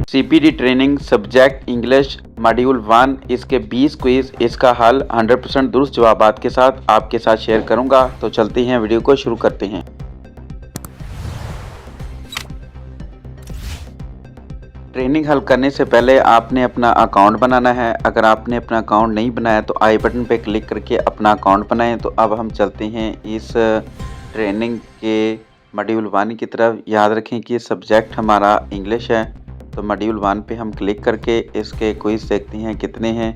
CPD training subject English module 1 इसके 20 quiz इसका हल 100% दुरुस्त जवाबात के साथ आपके साथ शेयर करूंगा। तो चलते हैं, वीडियो को शुरू करते हैं। ट्रेनिंग हल करने से पहले आपने अपना अकाउंट बनाना है। अगर आपने अपना अकाउंट नहीं बनाया तो आई बटन पे क्लिक करके अपना अकाउंट बनाएं। तो अब हम चलते हैं इस ट्रेनिंग के मॉड्यूल 1 की तरफ। याद रखें कि सब्जेक्ट हमारा इंग्लिश है। तो मॉड्यूल 1 पे हम क्लिक करके इसके क्विज देखते हैं कितने हैं।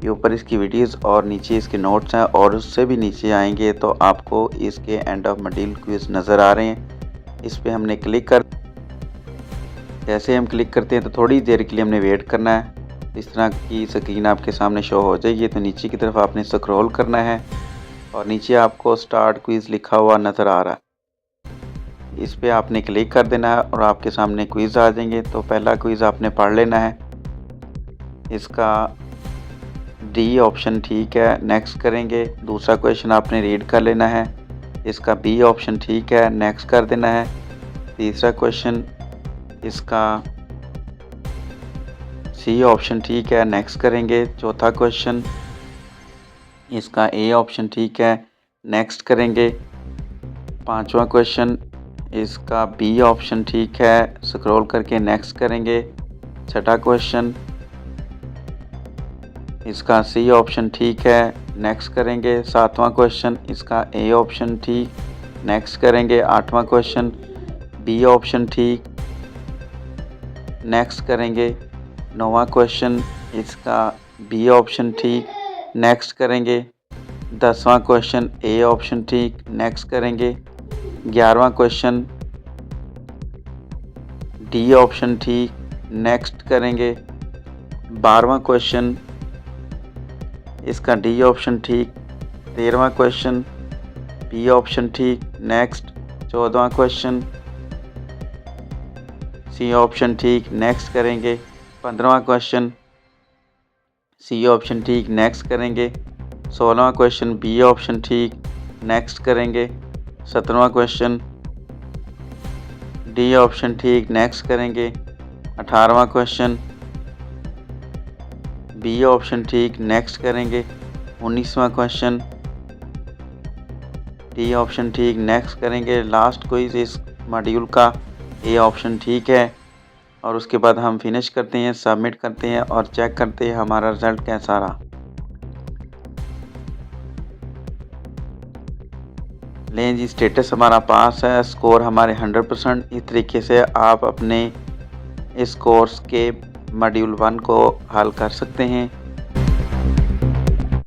ये ऊपर इसकी वीडियोस और नीचे इसके नोट्स हैं, और उससे भी नीचे आएंगे तो आपको इसके एंड ऑफ मॉड्यूल क्विज नज़र आ रहे हैं। इस पर हमने क्लिक कर जैसे हम क्लिक करते हैं तो थोड़ी देर के लिए हमने वेट करना है। इस तरह की स्क्रीन आपके सामने शो हो जाएगी। तो नीचे की तरफ आपने स्क्रॉल करना है और नीचे आपको स्टार्ट क्विज़ लिखा हुआ नज़र आ रहा है। इस पे आपने क्लिक कर देना है और आपके सामने क्विज़ आ जाएंगे। तो पहला क्विज़ आपने पढ़ लेना है। इसका डी ऑप्शन ठीक है, नेक्स्ट करेंगे। दूसरा क्वेश्चन आपने रीड कर लेना है। इसका बी ऑप्शन ठीक है, नेक्स्ट कर देना है। तीसरा क्वेश्चन इसका सी ऑप्शन ठीक है, नेक्स्ट करेंगे। चौथा क्वेश्चन इसका ए ऑप्शन ठीक है, नेक्स्ट करेंगे। पांचवा क्वेश्चन इसका बी ऑप्शन ठीक है, स्क्रॉल करके नेक्स्ट करेंगे। छठा क्वेश्चन इसका सी ऑप्शन ठीक है, नेक्स्ट करेंगे। सातवां क्वेश्चन इसका ए ऑप्शन ठीक, नेक्स्ट करेंगे। आठवां क्वेश्चन बी ऑप्शन ठीक, नेक्स्ट करेंगे। नौवां क्वेश्चन इसका बी ऑप्शन ठीक, नेक्स्ट करेंगे। 10वां क्वेश्चन ए ऑप्शन ठीक, नेक्स्ट करेंगे। 11वां क्वेश्चन डी ऑप्शन ठीक, नेक्स्ट करेंगे। 12वां क्वेश्चन इसका डी ऑप्शन ठीक। 13वां क्वेश्चन बी ऑप्शन ठीक, नेक्स्ट। 14वां क्वेश्चन सी ऑप्शन ठीक, नेक्स्ट करेंगे। 15वां क्वेश्चन सी ऑप्शन ठीक, नेक्स्ट करेंगे। 16वां क्वेश्चन बी ऑप्शन ठीक, नेक्स्ट करेंगे। 17वां क्वेश्चन डी ऑप्शन ठीक, नेक्स्ट करेंगे। 18वां क्वेश्चन बी ऑप्शन ठीक, नेक्स्ट करेंगे। 19वां क्वेश्चन डी ऑप्शन ठीक, नेक्स्ट करेंगे। लास्ट क्विज इस मॉड्यूल का ए ऑप्शन ठीक है। और उसके बाद हम फिनिश करते हैं, सबमिट करते हैं और चेक करते हैं हमारा रिज़ल्ट कैसा रहा। लें जी, स्टेटस हमारा पास है, स्कोर हमारे 100%। इस तरीके से आप अपने इस कोर्स के मॉड्यूल 1 को हल कर सकते हैं।